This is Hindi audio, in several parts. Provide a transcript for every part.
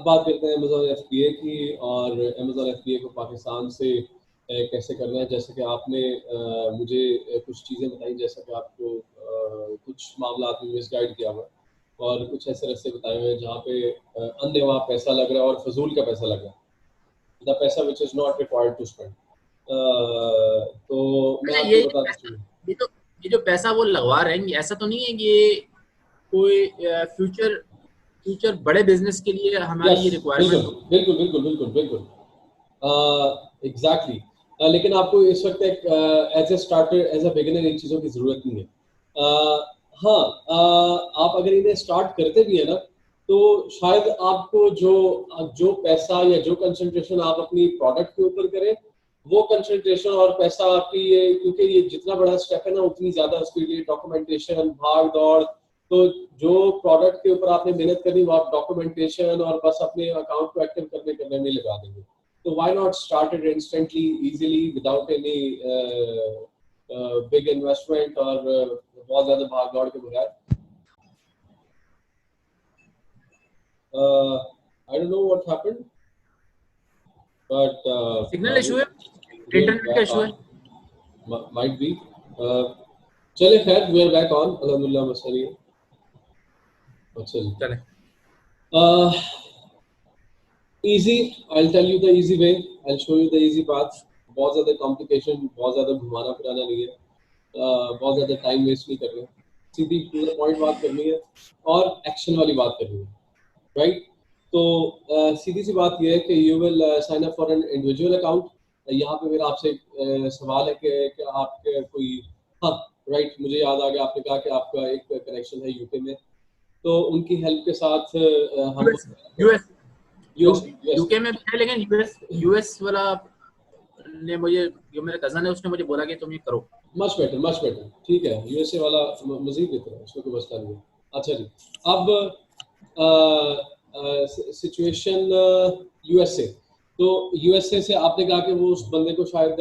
अब बात करते हैं अमेज़न FBA की, और अमेज़न FBA को पाकिस्तान से कैसे करना है। जैसे कि आपने मुझे कुछ चीज़ें बताई, जैसे कि आपको कुछ मामलात में मिसगाइड किया हुआ है और कुछ ऐसे रास्ते बताए हुए हैं जहाँ पे अंधेवाह पैसा लग रहा है और फजूल का पैसा लग रहा है, द पैसा which is not required to spend. तो मैं अच्छा, आपको बता दूँ। ये तो ये जो पैसा वो लगवा रहे हैं, ऐसा तो नहीं है कि ये कोई फ्यूचर फ्यूचर बड़े बिजनेस के लिए हमारी यस, ये बिल्कुल रिक्वायरमेंट हो? बिल्कुल बिल्कुल बिल्कुल बिल्कुल, एग्जैक्टली। लेकिन आपको इस वक्त एक as a starter, as a beginner इन चीज़ों की ज़रूरत नहीं है। हाँ, आप अगर इन्हें स्टार्ट करते भी है ना, तो शायद आपको जो जो पैसा या जो कंसंट्रेशन आप अपनी प्रोडक्ट के ऊपर करें, वो कंसंट्रेशन और पैसा आपकी ये, क्योंकि ये जितना बड़ा स्टेप है ना, उतनी ज़्यादा उसके लिए डॉक्यूमेंटेशन, भाग दौड़। तो जो प्रोडक्ट के ऊपर आपने मेहनत करनी, वो आप डॉक्यूमेंटेशन और बस अपने अकाउंट को एक्टिव करने में लगा देंगे। तो why not start it instantly, easily, without any big investment और बहुत ज्यादा भाग दौड़ के बगैर। I don't know what happened, but signal issue है, इंटरनेट का इशू है। Might be. चले खैर, वी आर बैक ऑन, अल्हम्दुलिल्लाह, मसला नहीं है। अच्छा जी, चले। easy, I'll tell you the easy way, I'll show you the easy path। बहुत ज़्यादा कॉम्प्लिकेशन, बहुत ज़्यादा घुमाना फिराना नहीं है, बहुत ज़्यादा टाइम वेस्ट नहीं करना, सीधी टू द पॉइंट बात करनी है और एक्शन वाली बात करनी है, राइट। तो सीधी सी बात यह है कि you will sign up for an individual account. यहाँ पे मेरा आपसे सवाल है कि आपके कोई, हाँ राइट, मुझे याद आ गया, आपने कहा कि आपका एक कनेक्शन है यूके में, तो उनकी हेल्प के साथ हम US US US US UK में भी है, लेकिन यूएस यूएस वाला ने मुझे, जो मेरे कजन है उसने मुझे बोला कि तुम ये करो। मच बेटर, ठीक है, यूएसए वाला मजीद बेहतर है, उसमें कोई मसला नहीं है। अच्छा जी, अब सिचुएशन यूएसए। तो यूएसए से आपने कहा कि वो उस बंदे को शायद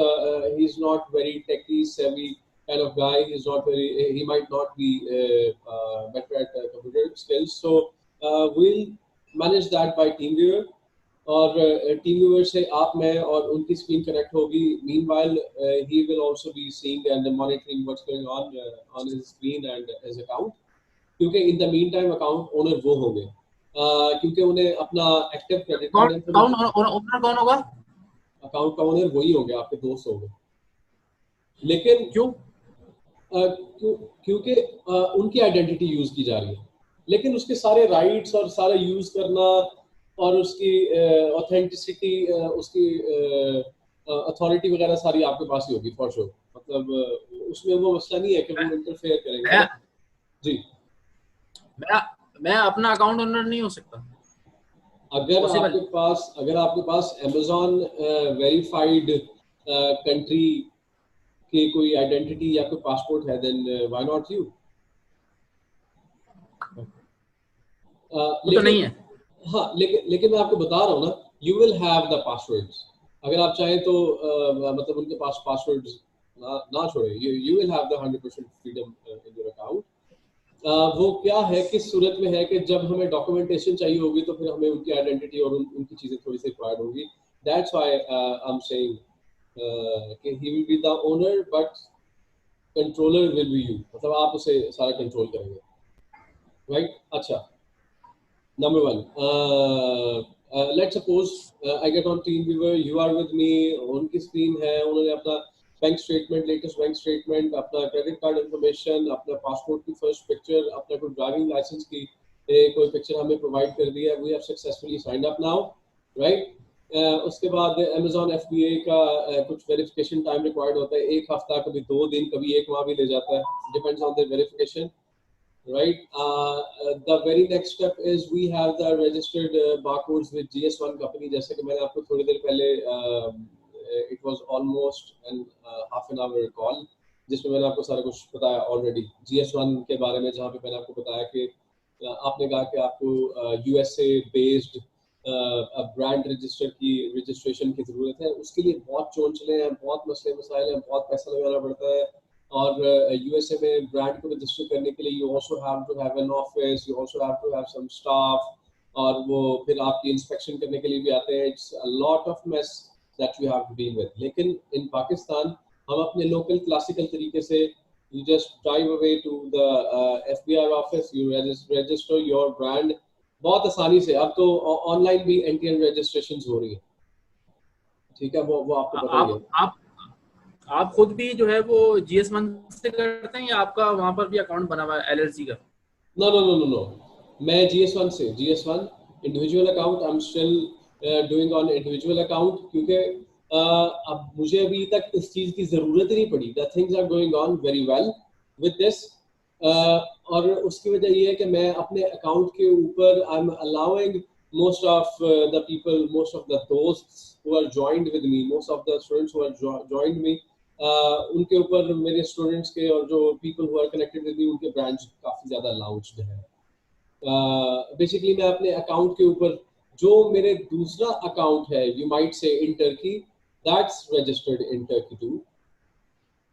ही इज नॉट वेरी टेकी सेवी kind of guy, he is not very, he might not be better at computer skills, so we'll manage that by team viewer, और टीम व्यूअर से आप, मैं और उनकी स्क्रीन कनेक्ट होगी। Meanwhile he will also be seeing and monitoring what's going on his screen and his account, क्योंकि in the mean time account owner वो होंगे, क्योंकि उन्हें अपना एक्टिव क्रेडिट कौन कार्ड कौन इन्फॉर्मेशन, ओनर कौन होगा? अकाउंट का ओनर वही होंगे, आपके दोस्त होंगे। लेकिन क्यों? क्योंकि उनकी आइडेंटिटी यूज की जा रही है, लेकिन उसके सारे राइट्स और सारा यूज करना और उसकी ऑथेंटिसिटी, उसकी अथॉरिटी वगैरह सारी आपके पास ही होगी फॉर श्योर। मतलब उसमें वो मसला नहीं है कि वो इंटरफेयर करेंगे, मैं मतलब जी। मैं मैं अपना अकाउंट ओनर नहीं हो सकता? पॉसिबल? अगर आपके पास अमेजोन वेरीफाइड कंट्री की कोई आइडेंटिटी या कोई पासपोर्ट है, देन व्हाई नॉट यू। वो तो नहीं लेकिन है। हाँ, लेकिन मैं आपको बता रहा हूँ ना, you will have the passwords. अगर आप चाहें तो मतलब उनके पास पासवर्ड्स ना छोड़े, you will have the 100% freedom in your account. वो क्या है, किस सूरत में है कि जब हमें डॉक्यूमेंटेशन चाहिए होगी, तो फिर हमें उनकी आइडेंटिटी और उनकी चीज़ें थोड़ी सी रिक्वायर्ड होगी। That's why I am saying कि he will be the owner but controller will be you, मतलब आप उसे सारा कंट्रोल करेंगे, राइट। अच्छा, Number one, let's suppose I get on TeamViewer, you are with me, उनकी स्क्रीन है, उन्होंने अपना bank statement, latest bank statement, अपना क्रेडिट कार्ड इन्फॉर्मेशन, अपना पासपोर्ट की फर्स्ट पिक्चर, अपना कोई ड्राइविंग लाइसेंस की कोई पिक्चर हमें प्रोवाइड कर दिया, we have successfully signed up now, right. उसके बाद अमेजॉन FBA का कुछ वेरिफिकेशन टाइम रिक्वायर्ड होता है, एक हफ्ता, कभी 2 दिन, कभी 1 माह भी ले जाता है, depends on the verification, right? The very next step is we have the registered barcodes with GS1 company, जैसे कि मैंने आपको थोड़ी देर पहले it was almost an half an hour call जिसमें मैंने आपको सारा कुछ बताया ऑलरेडी GS1 के बारे में, जहाँ पे मैंने आपको बताया कि आपने कहा कि आपको USA बेस्ड ब्रांड रजिस्ट्रेशन की जरूरत है, उसके लिए बहुत चोन चले हैं, बहुत मसले मसाइल हैं, बहुत पैसा लगाना पड़ता है। और यूएसए में ब्रांड को रजिस्टर करने के लिए you also have to have an office, you also have to have some staff, और वो फिर आपकी इंस्पेक्शन करने के लिए भी आते हैं. It's a lot of mess that you have to deal with. लेकिन इन पाकिस्तान हम अपने लोकल क्लासिकल तरीके से you just drive away to the FBA office, you register your brand बहुत आसानी से. अब तो ऑनलाइन भी एंटी रजिस्ट्रेशन हो रही है, ठीक है, वो आपको पता ही है. आप खुद भी जो है वो GS1 से करते हैं या आपका वहां पर भी अकाउंट बना हुआ है LLC का? नो, मैं GS1 से, GS1 individual account, I am still doing on individual account, क्योंकि अब मुझे अभी तक इस चीज की जरूरत ही नहीं पड़ी. The things are going on very well with this. और उसकी वजह ये है कि मैं अपने अकाउंट के ऊपर I am allowing most of the people, most of the hosts who are joined with me, most of the students who are joined me, उनके ऊपर मेरे स्टूडेंट्स के और जो people who are connected with me उनके ब्रांच काफ़ी ज़्यादा launched है. बेसिकली मैं अपने अकाउंट के ऊपर जो मेरे दूसरा अकाउंट है, you might say in Turkey, that's registered in Turkey too.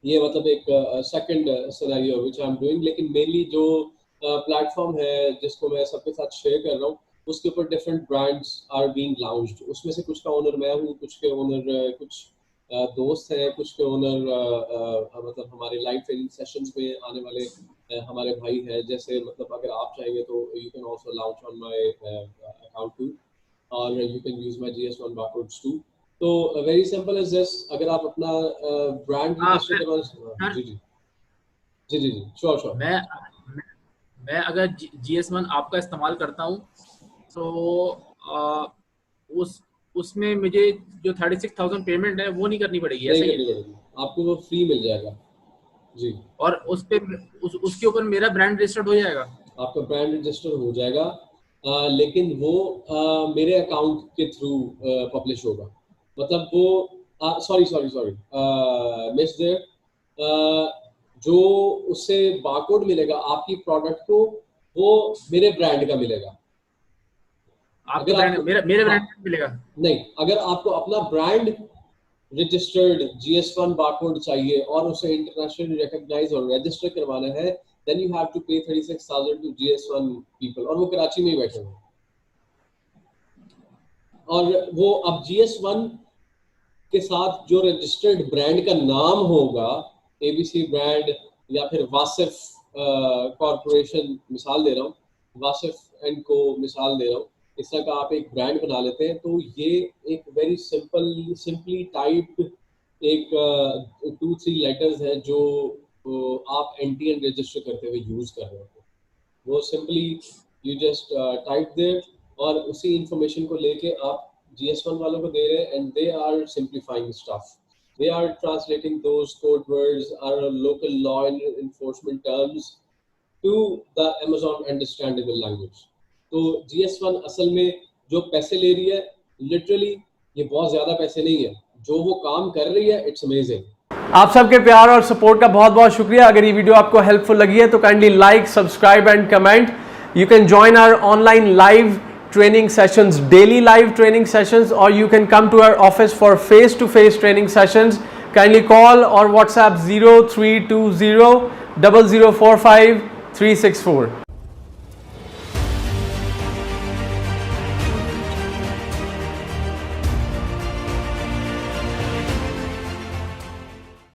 ये मतलब एक second scenario which I am doing. लेकिन मेनली जो प्लेटफॉर्म है जिसको मैं सबके साथ शेयर कर रहा हूँ, उसके ऊपर different brands are being launched. उसमें से कुछ का ओनर मैं हूँ, कुछ के ओनर कुछ दोस्त हैं, कुछ के ओनर मतलब हमारे लाइव ट्रेनिंग सेशंस में आने वाले हमारे भाई हैं. जैसे मतलब अगर आप चाहेंगे तो you can also launch on my account too, और you can use my GS1 barcodes too. तो वेरी सिंपल इज दिस. अगर आप अपना ब्रांड रजिस्टर करवाना, जी, श्योर. मैं अगर GS1 आपका इस्तेमाल करता हूँ तो उसमें मुझे जो 36,000 पेमेंट है वो नहीं करनी पड़ेगी? नहीं करनी पड़ेगी, आपको वो फ्री मिल जाएगा जी. और उसके ऊपर मेरा ब्रांड रजिस्टर्ड हो जाएगा? आपका ब्रांड रजिस्टर हो जाएगा, लेकिन वो मेरे अकाउंट के थ्रू पब्लिश होगा. मतलब वो सॉरी मिस देयर, जो उससे बारकोड मिलेगा आपकी प्रोडक्ट को, वो मेरे ब्रांड का मिलेगा. अगर आपको मेरे ब्रांड मिलेगा नहीं, अगर आपको अपना ब्रांड रजिस्टर्ड GS1 बारकोड चाहिए और उसे इंटरनेशनली रिकॉग्नाइज और रजिस्टर करवाना है, देन यू हैव टू पे 36,000 टू GS1 पीपल, और वो कराची में ही बैठे हैं. और वो अब GS1 के साथ जो रजिस्टर्ड ब्रांड का नाम होगा, ABC ब्रांड या फिर वासिफ कॉर्पोरेशन, मिसाल दे रहा हूँ, वासिफ एंड को मिसाल दे रहा हूँ, इस तरह का आप एक ब्रांड बना लेते हैं, तो ये एक वेरी सिंपली टाइप एक 2-3 लेटर्स है जो आप NTN रजिस्टर करते हुए यूज कर रहे हो. वो simply you just type there, और उसी इंफॉर्मेशन को लेके आप GS1 वालों को दे रहे हैं, and they are simplifying stuff. They are translating those code words or local law enforcement terms to the Amazon understandable language. तो GS1 असल में जो पैसे ले रही है, लिटरली ये बहुत ज्यादा पैसे नहीं है, जो वो काम कर रही है, इट्स अमेजिंग. आप सबके प्यार और सपोर्ट का बहुत बहुत शुक्रिया. अगर ये वीडियो आपको हेल्पफुल लगी है तो kindly like, subscribe and comment. You can join our online live training sessions, daily live training sessions, or you can come to our office for face-to-face training sessions. Kindly call or WhatsApp 0320 0045 364.